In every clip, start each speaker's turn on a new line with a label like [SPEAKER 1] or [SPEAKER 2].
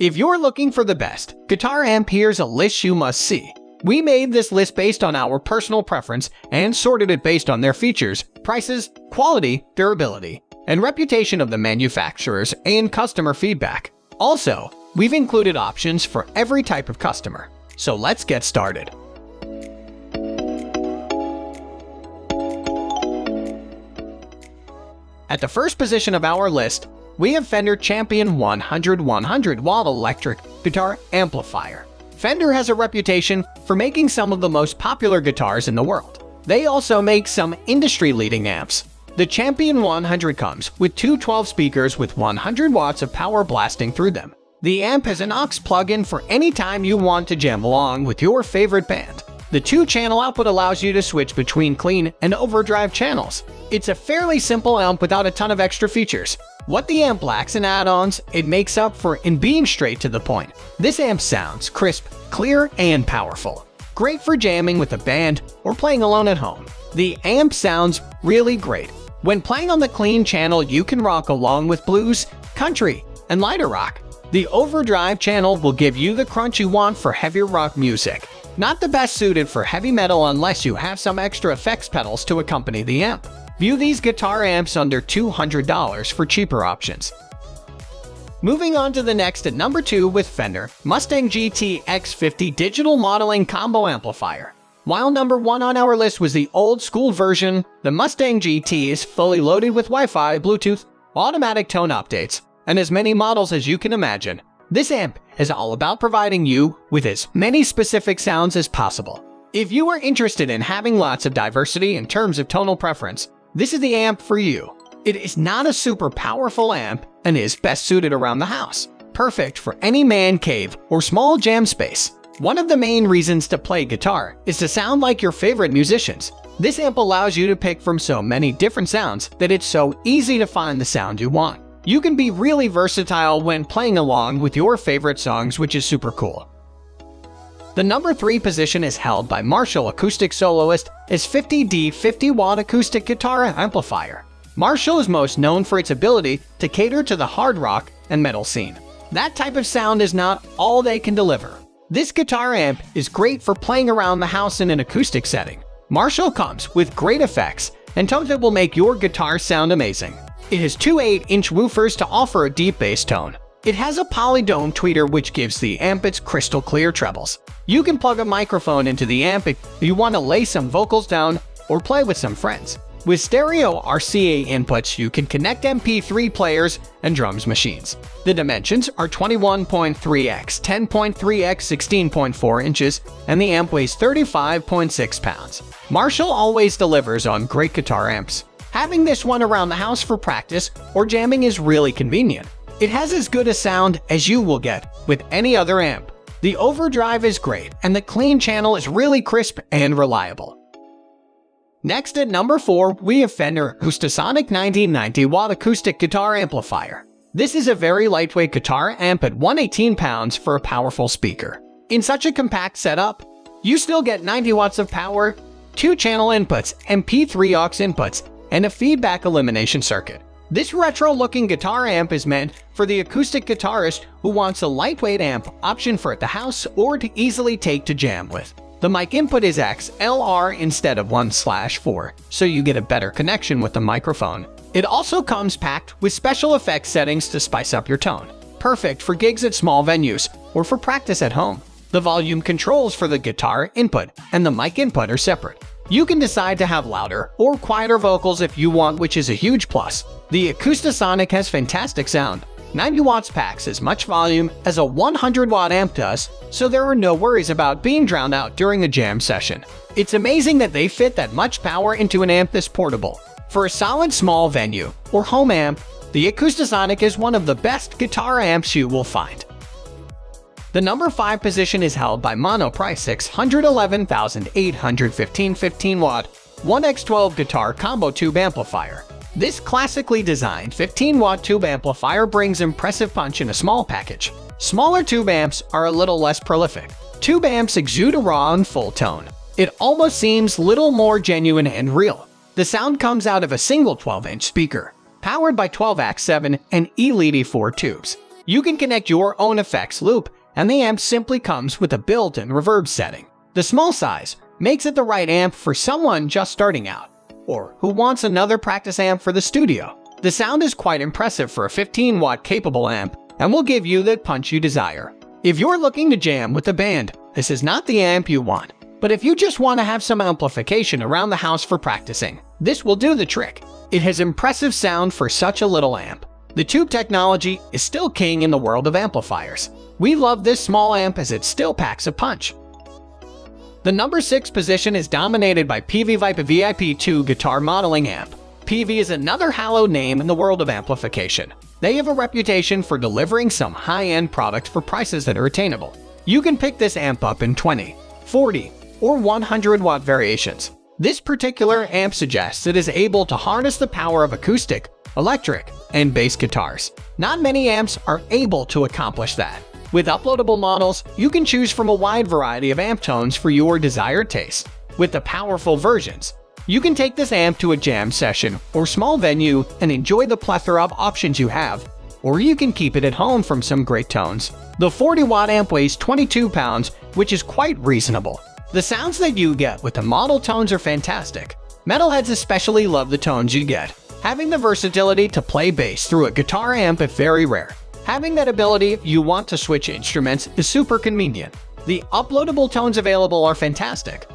[SPEAKER 1] If you're looking for the best guitar amp, here's a list you must see. We made this list based on our personal preference and sorted it based on their features, prices, quality, durability, and reputation of the manufacturers and customer feedback. Also, we've included options for every type of customer. So let's get started. At the first position of our list, we have Fender Champion 100-100 watt electric guitar amplifier. Fender has a reputation for making some of the most popular guitars in the world. They also make some industry-leading amps. The Champion 100 comes with two 12 speakers with 100 watts of power blasting through them. The amp has an aux plug-in for any time you want to jam along with your favorite band. The 2-channel output allows you to switch between clean and overdrive channels. It's a fairly simple amp without a ton of extra features. What the amp lacks in add-ons, it makes up for in being straight to the point. This amp sounds crisp, clear, and powerful. Great for jamming with a band or playing alone at home. The amp sounds really great. When playing on the clean channel, you can rock along with blues, country, and lighter rock. The overdrive channel will give you the crunch you want for heavier rock music. Not the best suited for heavy metal unless you have some extra effects pedals to accompany the amp. View these guitar amps under $200 for cheaper options. Moving on to the next at number 2 with Fender Mustang GT X50 Digital Modeling Combo Amplifier. While number 1 on our list was the old school version, the Mustang GT is fully loaded with Wi-Fi, Bluetooth, automatic tone updates, and as many models as you can imagine. This amp is all about providing you with as many specific sounds as possible. If you are interested in having lots of diversity in terms of tonal preference, this is the amp for you. It is not a super powerful amp and is best suited around the house. Perfect for any man cave or small jam space. One of the main reasons to play guitar is to sound like your favorite musicians. This amp allows you to pick from so many different sounds that it's so easy to find the sound you want. You can be really versatile when playing along with your favorite songs, which is super cool. The number 3 position is held by Marshall Acoustic Soloist as 50D 50-watt acoustic guitar amplifier. Marshall is most known for its ability to cater to the hard rock and metal scene. That type of sound is not all they can deliver. This guitar amp is great for playing around the house in an acoustic setting. Marshall comes with great effects and tones that will make your guitar sound amazing. It has two 8-inch woofers to offer a deep bass tone. It has a polydome tweeter which gives the amp its crystal clear trebles. You can plug a microphone into the amp if you want to lay some vocals down or play with some friends. With stereo RCA inputs, you can connect MP3 players and drums machines. The dimensions are 21.3x 10.3x 16.4 inches, and the amp weighs 35.6 pounds. Marshall always delivers on great guitar amps. Having this one around the house for practice or jamming is really convenient. It has as good a sound as you will get with any other amp. The overdrive is great, and the clean channel is really crisp and reliable. Next at number 4, we have Fender Acoustic Sonic 1990-watt acoustic guitar amplifier. This is a very lightweight guitar amp at 118 pounds for a powerful speaker. In such a compact setup, you still get 90 watts of power, 2-channel inputs, MP3 aux inputs, and a feedback elimination circuit. This retro-looking guitar amp is meant for the acoustic guitarist who wants a lightweight amp option for at the house or to easily take to jam with. The mic input is XLR instead of 1/4, so you get a better connection with the microphone. It also comes packed with special effects settings to spice up your tone. Perfect for gigs at small venues or for practice at home. The volume controls for the guitar input and the mic input are separate. You can decide to have louder or quieter vocals if you want, which is a huge plus. The Acoustic Sonic has fantastic sound. 90 watts packs as much volume as a 100-watt amp does, so there are no worries about being drowned out during a jam session. It's amazing that they fit that much power into an amp this portable. For a solid small venue or home amp, the Acoustic Sonic is one of the best guitar amps you will find. The number 5 position is held by Monoprice 611,815 15-watt 1x12 guitar combo tube amplifier. This classically designed 15-watt tube amplifier brings impressive punch in a small package. Smaller tube amps are a little less prolific. Tube amps exude a raw and full tone. It almost seems little more genuine and real. The sound comes out of a single 12-inch speaker, powered by 12 AX7 and ELED4 tubes. You can connect your own effects loop, and the amp simply comes with a built-in reverb setting. The small size makes it the right amp for someone just starting out, or who wants another practice amp for the studio. The sound is quite impressive for a 15-watt capable amp, and will give you the punch you desire. If you're looking to jam with the band, this is not the amp you want. But if you just want to have some amplification around the house for practicing, this will do the trick. It has impressive sound for such a little amp. The tube technology is still king in the world of amplifiers. We love this small amp as it still packs a punch. The number 6 position is dominated by Viper VIP2 guitar modeling amp. PV is another hallowed name in the world of amplification. They have a reputation for delivering some high-end product for prices that are attainable. You can pick this amp up in 20, 40, or 100 watt variations. This particular amp suggests it is able to harness the power of acoustic, electric, and bass guitars. Not many amps are able to accomplish that. With uploadable models, you can choose from a wide variety of amp tones for your desired taste. With the powerful versions, you can take this amp to a jam session or small venue and enjoy the plethora of options you have, or you can keep it at home from some great tones. The 40-watt amp weighs 22 pounds, which is quite reasonable. The sounds that you get with the model tones are fantastic. Metalheads especially love the tones you get. Having the versatility to play bass through a guitar amp is very rare. Having that ability if you want to switch instruments is super convenient. The uploadable tones available are fantastic.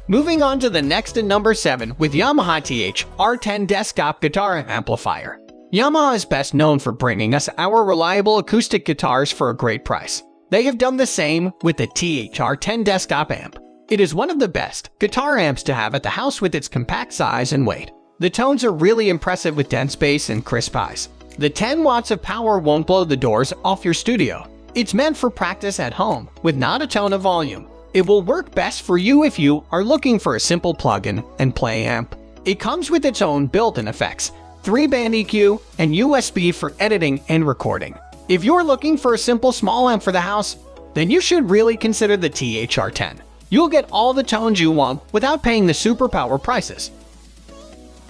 [SPEAKER 1] Moving on to the next and number 7 with Yamaha THR10 desktop guitar amplifier. Yamaha is best known for bringing us our reliable acoustic guitars for a great price. They have done the same with the THR10 desktop amp. It is one of the best guitar amps to have at the house with its compact size and weight. The tones are really impressive with dense bass and crisp highs. The 10 watts of power won't blow the doors off your studio. It's meant for practice at home with not a ton of volume. It will work best for you if you are looking for a simple plug-in and play amp. It comes with its own built-in effects, 3-band EQ, and USB for editing and recording. If you're looking for a simple small amp for the house, then you should really consider the THR10. You'll get all the tones you want without paying the superpower prices.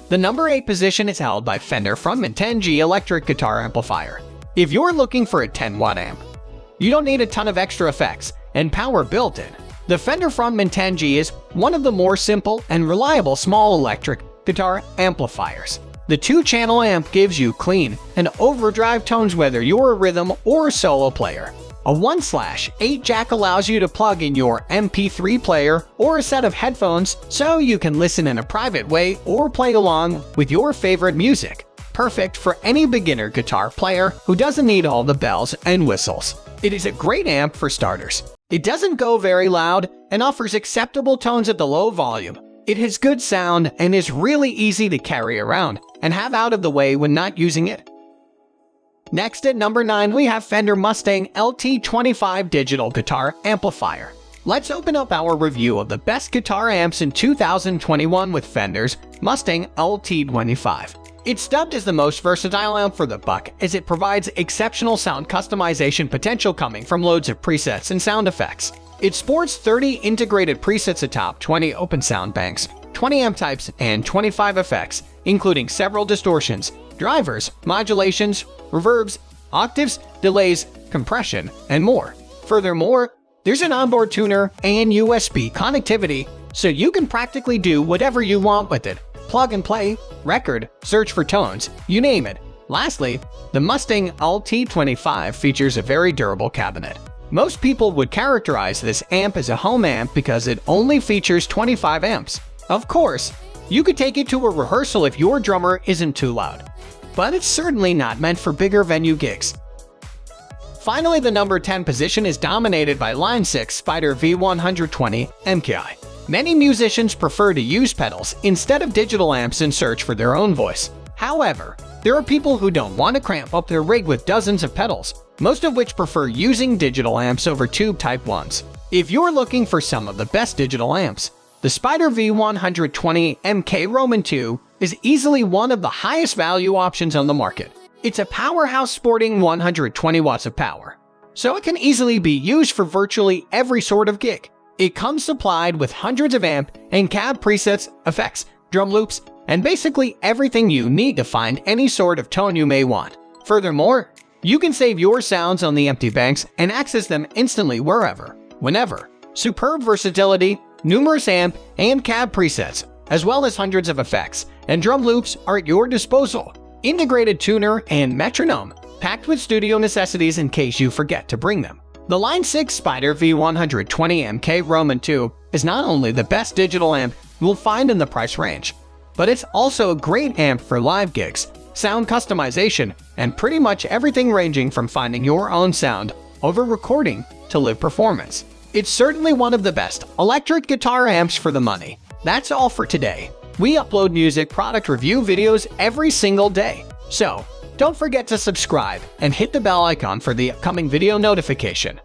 [SPEAKER 1] The number 8 position is held by Fender N10G electric guitar amplifier. If you're looking for a 10-watt amp, you don't need a ton of extra effects and power built in. The Fender N10G is one of the more simple and reliable small electric guitar amplifiers. The 2-channel amp gives you clean and overdrive tones whether you're a rhythm or a solo player. A 1/8 jack allows you to plug in your MP3 player or a set of headphones so you can listen in a private way or play along with your favorite music. Perfect for any beginner guitar player who doesn't need all the bells and whistles. It is a great amp for starters. It doesn't go very loud and offers acceptable tones at the low volume. It has good sound and is really easy to carry around and have out of the way when not using it. Next at number 9 we have Fender Mustang LT25 digital guitar amplifier. Let's open up our review of the best guitar amps in 2021 with Fender's Mustang LT25. It's dubbed as the most versatile amp for the buck as it provides exceptional sound customization potential coming from loads of presets and sound effects. It sports 30 integrated presets atop 20 open sound banks, 20 amp types, and 25 effects, including several distortions, drivers, modulations, reverbs, octaves, delays, compression, and more. Furthermore, there's an onboard tuner and USB connectivity, so you can practically do whatever you want with it. Plug and play, record, search for tones, you name it. Lastly, the Mustang LT25 features a very durable cabinet. Most people would characterize this amp as a home amp because it only features 25 amps. Of course, you could take it to a rehearsal if your drummer isn't too loud, but it's certainly not meant for bigger venue gigs. Finally, the number 10 position is dominated by Line 6 Spider V120 MKII. Many musicians prefer to use pedals instead of digital amps in search for their own voice. However, there are people who don't want to cramp up their rig with dozens of pedals, most of which prefer using digital amps over tube type ones. If you're looking for some of the best digital amps, the Spider V120 MK-II is easily one of the highest value options on the market. It's a powerhouse sporting 120 watts of power, so it can easily be used for virtually every sort of gig. It comes supplied with hundreds of amp and cab presets, effects, drum loops, and basically everything you need to find any sort of tone you may want. Furthermore, You can save your sounds on the empty banks and access them instantly wherever, whenever. Superb versatility, numerous amp and cab presets, as well as hundreds of effects and drum loops are at your disposal. Integrated tuner and metronome, packed with studio necessities in case you forget to bring them. The Line 6 Spider V120 MKII is not only the best digital amp you will find in the price range, but it's also a great amp for live gigs, sound customization, and pretty much everything ranging from finding your own sound over recording to live performance. It's certainly one of the best electric guitar amps for the money. That's all for today. We upload music product review videos every single day, so don't forget to subscribe and hit the bell icon for the upcoming video notification.